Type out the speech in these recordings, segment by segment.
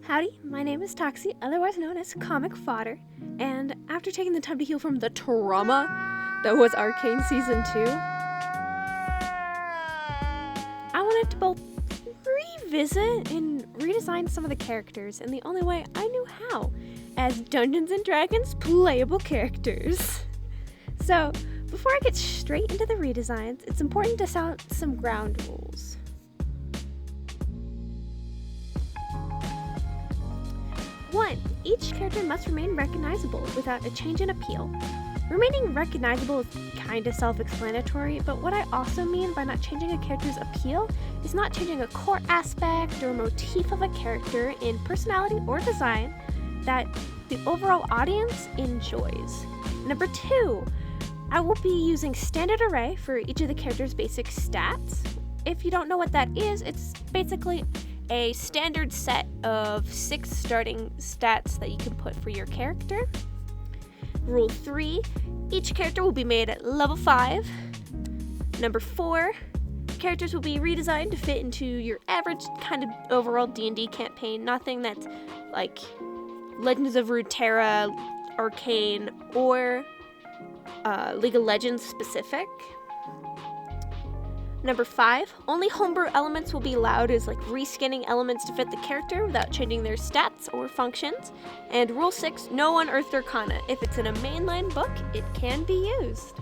Howdy, my name is Toxie, otherwise known as Comic Fodder, and after taking the time to heal from the trauma that was Arcane Season 2, I wanted to both revisit and redesign some of the characters in the only way I knew how, as Dungeons Dragons Playable Characters. So, before I get straight into the redesigns, it's important to set out some ground rules. 1. Each character must remain recognizable without a change in appeal. Remaining recognizable is kinda self-explanatory, but what I also mean by not changing a character's appeal is not changing a core aspect or motif of a character in personality or design that the overall audience enjoys. Number 2, I will be using standard array for each of the character's basic stats. If you don't know what that is, it's basically a standard set of 6 starting stats that you can put for your character. Rule 3, each character will be made at level 5. Number 4, characters will be redesigned to fit into your average kind of overall D&D campaign, nothing that's like Legends of Runeterra, Arcane, or League of Legends specific. Number 5, only homebrew elements will be allowed as like reskinning elements to fit the character without changing their stats or functions. And rule 6, no unearthed arcana. If it's in a mainline book, it can be used.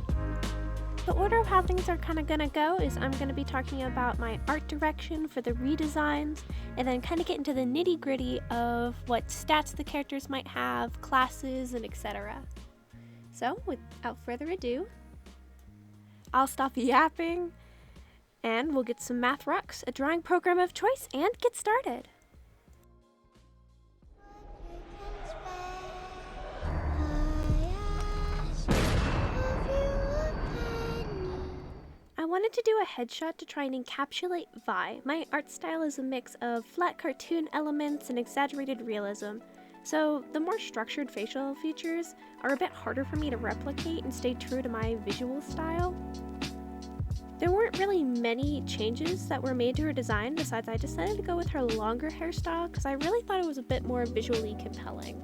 The order of how things are kind of gonna go is I'm gonna be talking about my art direction for the redesigns, and then kind of get into the nitty gritty of what stats the characters might have, classes, and etc. So without further ado, I'll stop yapping, and we'll get some Math Rocks, a drawing program of choice, and get started. I wanted to do a headshot to try and encapsulate Vi. My art style is a mix of flat cartoon elements and exaggerated realism, so the more structured facial features are a bit harder for me to replicate and stay true to my visual style. There weren't really many changes that were made to her design, besides I decided to go with her longer hairstyle because I really thought it was a bit more visually compelling.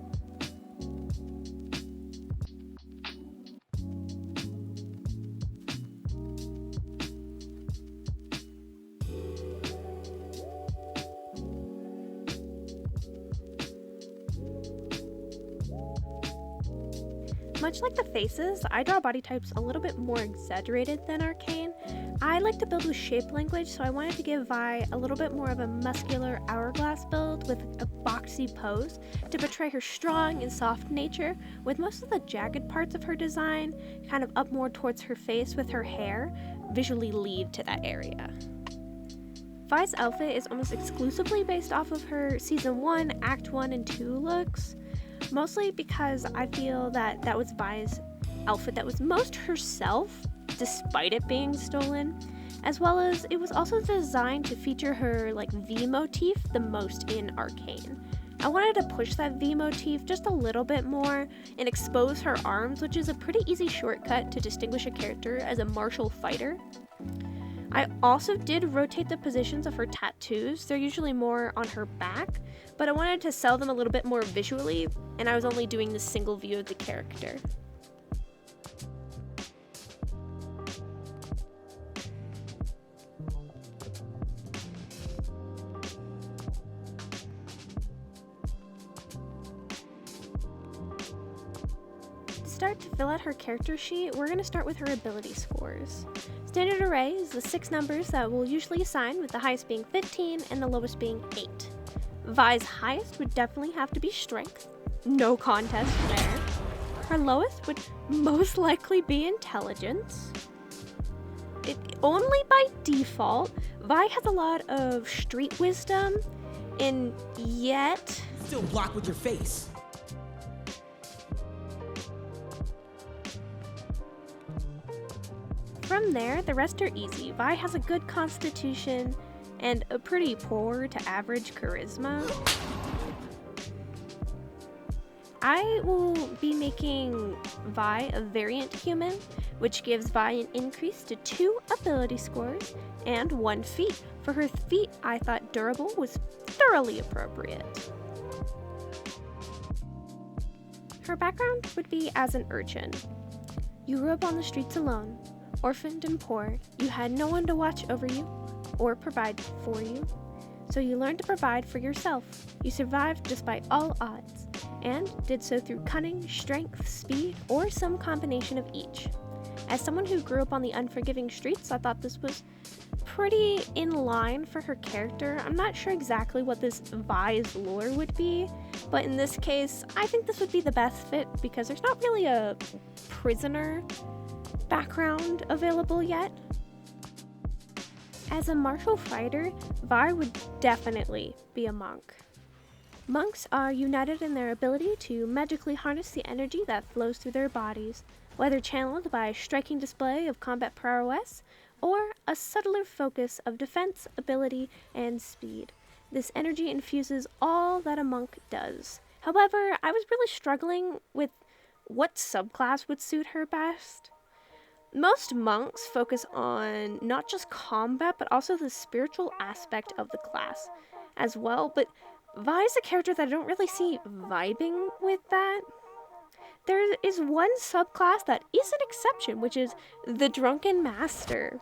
Much like the faces, I draw body types a little bit more exaggerated than Arcane. I like to build with shape language, so I wanted to give Vi a little bit more of a muscular hourglass build with a boxy pose to portray her strong and soft nature, with most of the jagged parts of her design kind of up more towards her face with her hair visually lead to that area. Vi's outfit is almost exclusively based off of her Season 1, Act 1, and 2 looks, mostly because I feel that that was Vi's outfit that was most herself, despite it being stolen, as well as it was also designed to feature her like V motif the most in Arcane. I wanted to push that V motif just a little bit more and expose her arms, which is a pretty easy shortcut to distinguish a character as a martial fighter. I also did rotate the positions of her tattoos. They're usually more on her back, but I wanted to sell them a little bit more visually, and I was only doing this single view of the character. To fill out her character sheet, we're going to start with her ability scores. Standard array is the 6 numbers that we'll usually assign, with the highest being 15 and the lowest being 8. Vi's highest would definitely have to be strength, no contest there. Her lowest would most likely be intelligence. Only by default, Vi has a lot of street wisdom, and yet still block with your face. From there, the rest are easy. Vi has a good constitution and a pretty poor to average charisma. I will be making Vi a variant human, which gives Vi an increase to 2 ability scores and 1 feat. For her feat, I thought durable was thoroughly appropriate. Her background would be as an urchin. You grew up on the streets alone, orphaned and poor. You had no one to watch over you or provide for you. So you learned to provide for yourself. You survived despite all odds, and did so through cunning, strength, speed, or some combination of each. As someone who grew up on the unforgiving streets, I thought this was pretty in line for her character. I'm not sure exactly what this Vi's lore would be, but in this case, I think this would be the best fit because there's not really a prisoner background available yet. As a martial fighter, Vi would definitely be a monk. Monks are united in their ability to magically harness the energy that flows through their bodies, whether channeled by a striking display of combat prowess or a subtler focus of defense, ability, and speed. This energy infuses all that a monk does. However, I was really struggling with what subclass would suit her best. Most monks focus on not just combat, but also the spiritual aspect of the class as well, but Vi is a character that I don't really see vibing with that. There is one subclass that is an exception, which is the Drunken Master,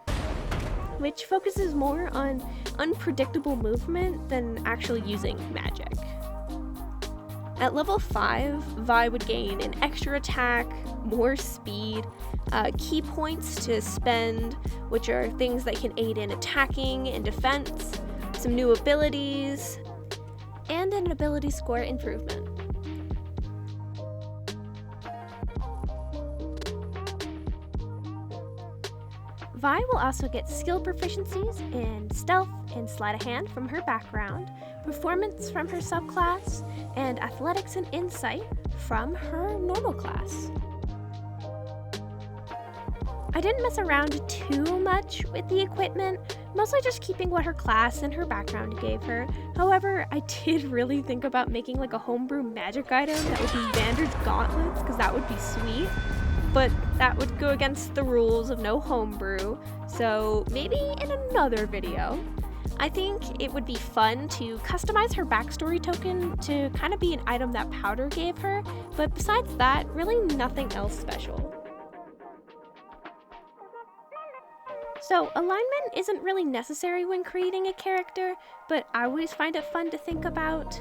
which focuses more on unpredictable movement than actually using magic. At level 5, Vi would gain an extra attack, more speed, key points to spend, which are things that can aid in attacking and defense, some new abilities, and an ability score improvement. Vi will also get skill proficiencies in stealth and sleight of hand from her background, performance from her subclass, and athletics and insight from her normal class. I didn't mess around too much with the equipment, mostly just keeping what her class and her background gave her. However, I did really think about making like a homebrew magic item that would be Vander's gauntlets, because that would be sweet. But that would go against the rules of no homebrew, so maybe in another video. I think it would be fun to customize her backstory token to kind of be an item that Powder gave her, but besides that, really nothing else special. So alignment isn't really necessary when creating a character, but I always find it fun to think about.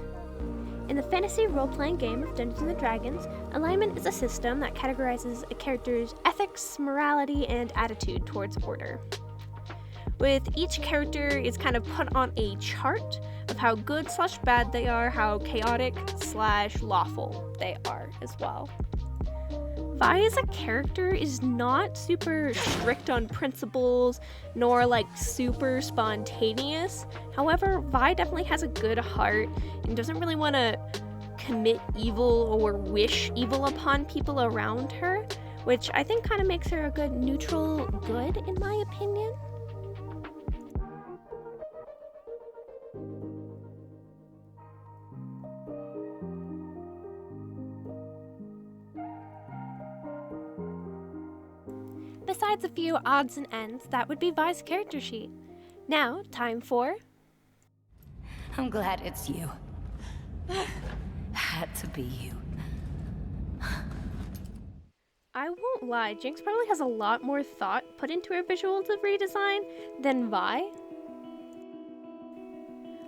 In the fantasy role-playing game of Dungeons Dragons, alignment is a system that categorizes a character's ethics, morality, and attitude towards order. With each character, it's kind of put on a chart of how good/bad they are, how chaotic/lawful they are as well. Vi as a character is not super strict on principles, nor like super spontaneous. However, Vi definitely has a good heart and doesn't really want to commit evil or wish evil upon people around her, which I think kind of makes her a good neutral good in my opinion. Besides a few odds and ends, that would be Vi's character sheet. Now, time for... I'm glad it's you. Had to be you. I won't lie, Jinx probably has a lot more thought put into her visuals of redesign than Vi.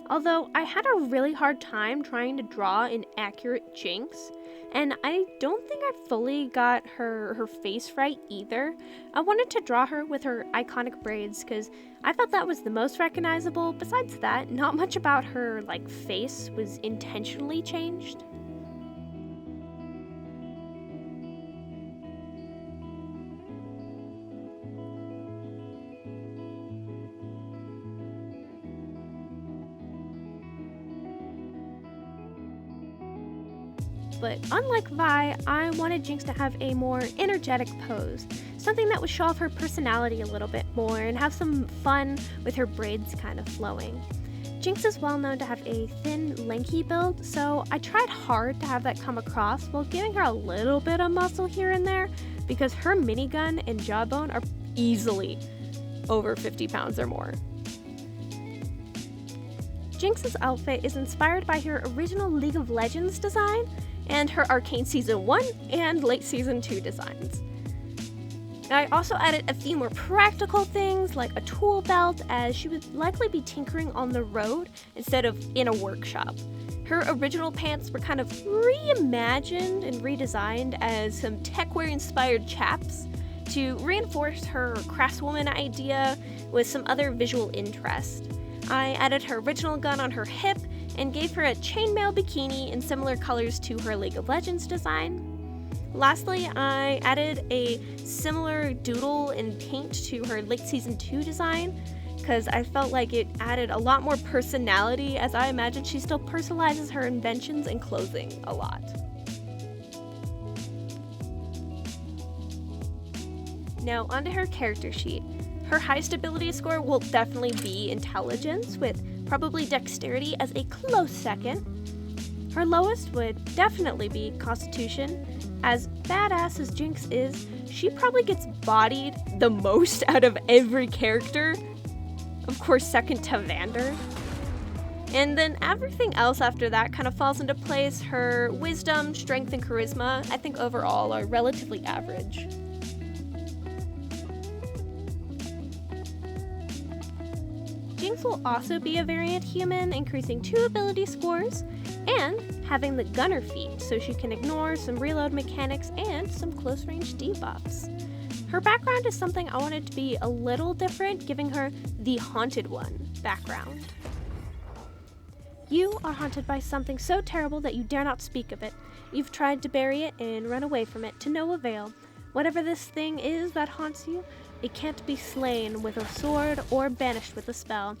Although I had a really hard time trying to draw an accurate Jinx, and I don't think I fully got her face right either. I wanted to draw her with her iconic braids because I felt that was the most recognizable. Besides that, not much about her face was intentionally changed. But unlike Vi, I wanted Jinx to have a more energetic pose, something that would show off her personality a little bit more and have some fun with her braids kind of flowing. Jinx is well known to have a thin, lanky build, so I tried hard to have that come across while giving her a little bit of muscle here and there, because her minigun and jawbone are easily over 50 pounds or more. Jinx's outfit is inspired by her original League of Legends design, and her Arcane Season 1 and late Season 2 designs. I also added a few more practical things like a tool belt, as she would likely be tinkering on the road instead of in a workshop. Her original pants were kind of reimagined and redesigned as some techwear inspired chaps to reinforce her craftswoman idea with some other visual interest. I added her original gun on her hip and gave her a chainmail bikini in similar colors to her League of Legends design. Lastly, I added a similar doodle and paint to her late Season 2 design because I felt like it added a lot more personality, as I imagine she still personalizes her inventions and clothing a lot. Now onto her character sheet. Her highest ability score will definitely be Intelligence, with probably Dexterity as a close second. Her lowest would definitely be Constitution. As badass as Jinx is, she probably gets bodied the most out of every character. Of course, second to Vander. And then everything else after that kind of falls into place. Her wisdom, strength, and charisma, I think overall are relatively average. Jinx will also be a variant human, increasing 2 ability scores, and having the gunner feat, so she can ignore some reload mechanics and some close range debuffs. Her background is something I wanted to be a little different, giving her the Haunted One background. You are haunted by something so terrible that you dare not speak of it. You've tried to bury it and run away from it, to no avail. Whatever this thing is that haunts you, it can't be slain with a sword or banished with a spell.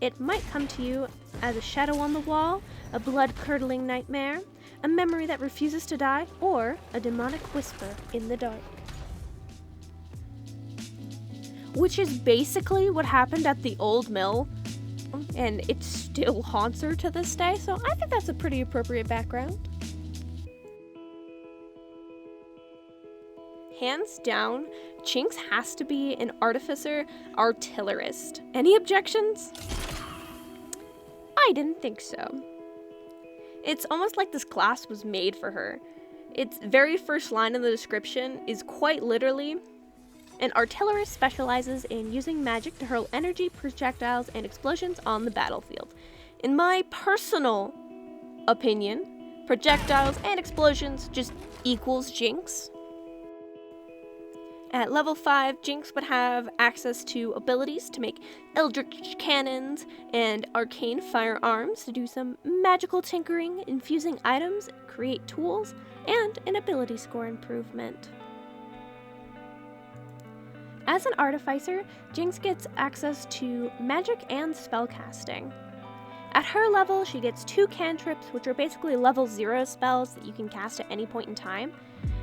It might come to you as a shadow on the wall, a blood-curdling nightmare, a memory that refuses to die, or a demonic whisper in the dark. Which is basically what happened at the old mill, and it still haunts her to this day, so I think that's a pretty appropriate background. Hands down, Jinx has to be an artificer artillerist. Any objections? I didn't think so. It's almost like this class was made for her. Its very first line in the description is quite literally, an artillerist specializes in using magic to hurl energy, projectiles, and explosions on the battlefield. In my personal opinion, projectiles and explosions just equals Jinx. At level 5, Jinx would have access to abilities to make eldritch cannons and arcane firearms to do some magical tinkering, infusing items, create tools, and an ability score improvement. As an artificer, Jinx gets access to magic and spellcasting. At her level, she gets 2 cantrips, which are basically level 0 spells that you can cast at any point in time.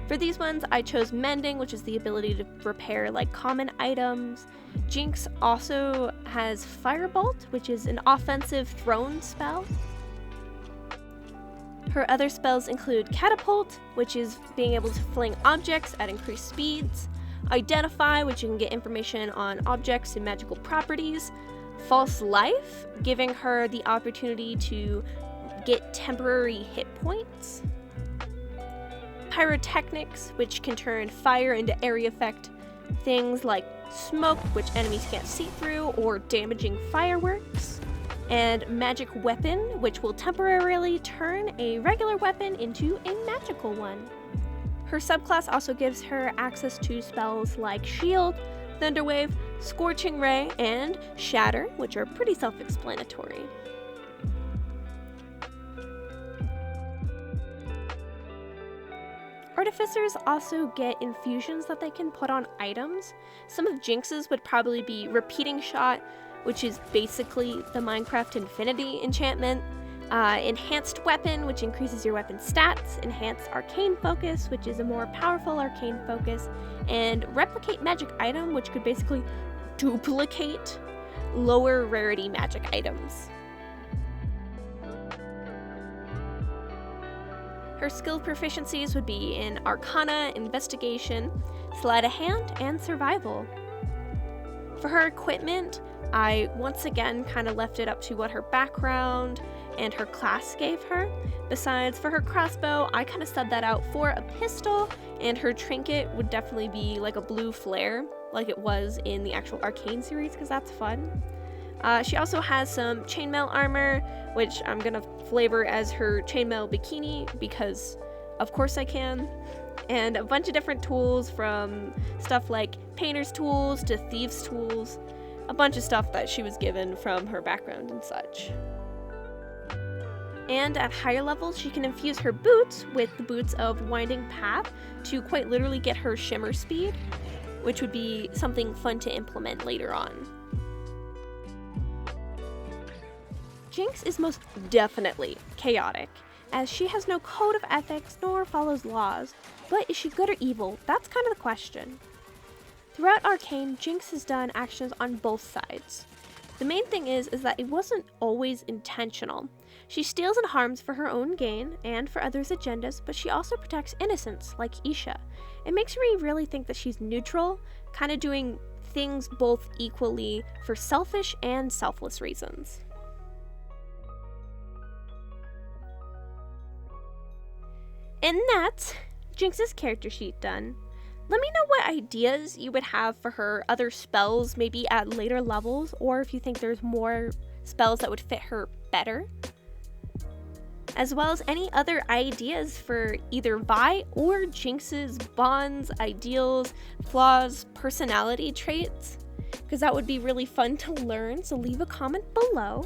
For these ones, I chose Mending, which is the ability to repair like common items. Jinx also has Firebolt, which is an offensive thrown spell. Her other spells include Catapult, which is being able to fling objects at increased speeds. Identify, which you can get information on objects and magical properties. False Life, giving her the opportunity to get temporary hit points. Pyrotechnics, which can turn fire into area effect things like smoke, which enemies can't see through, or damaging fireworks. And Magic Weapon, which will temporarily turn a regular weapon into a magical one. Her subclass also gives her access to spells like Shield, Thunderwave, Scorching Ray, and Shatter, which are pretty self-explanatory. Artificers also get infusions that they can put on items. Some of Jinx's would probably be Repeating Shot, which is basically the Minecraft Infinity enchantment. Enhanced Weapon, which increases your weapon stats. Enhanced Arcane Focus, which is a more powerful arcane focus. And Replicate Magic Item, which could basically duplicate lower rarity magic items. Her skill proficiencies would be in Arcana, Investigation, Sleight of Hand, and Survival. For her equipment, I once again kind of left it up to what her background and her class gave her. Besides, for her crossbow, I kind of subbed that out for a pistol, and her trinket would definitely be like a blue flare, like it was in the actual Arcane series, because that's fun. She also has some chainmail armor, which I'm gonna flavor as her chainmail bikini, because of course I can. And a bunch of different tools, from stuff like painter's tools to thieves' tools, a bunch of stuff that she was given from her background and such. And at higher levels, she can infuse her boots with the boots of Winding Path to quite literally get her shimmer speed, which would be something fun to implement later on. Jinx is most definitely chaotic, as she has no code of ethics nor follows laws, but is she good or evil? That's kind of the question. Throughout Arcane, Jinx has done actions on both sides. The main thing is that it wasn't always intentional. She steals and harms for her own gain and for others' agendas, but she also protects innocents like Isha. It makes me really think that she's neutral, kind of doing things both equally for selfish and selfless reasons. And that's Jinx's character sheet done. Let me know what ideas you would have for her other spells, maybe at later levels, or if you think there's more spells that would fit her better. As well as any other ideas for either Vi or Jinx's bonds, ideals, flaws, personality traits, because that would be really fun to learn, so leave a comment below.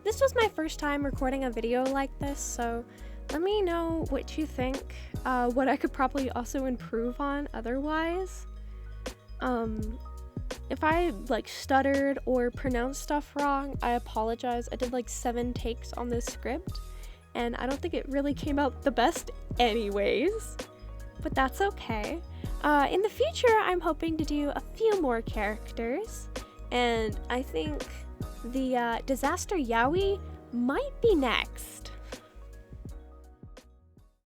This was my first time recording a video like this, so let me know what you think, what I could probably also improve on otherwise. If I stuttered or pronounced stuff wrong, I apologize. I did 7 takes on this script, and I don't think it really came out the best anyways, but that's okay. In the future, I'm hoping to do a few more characters, and I think the Disaster Yaoi might be next.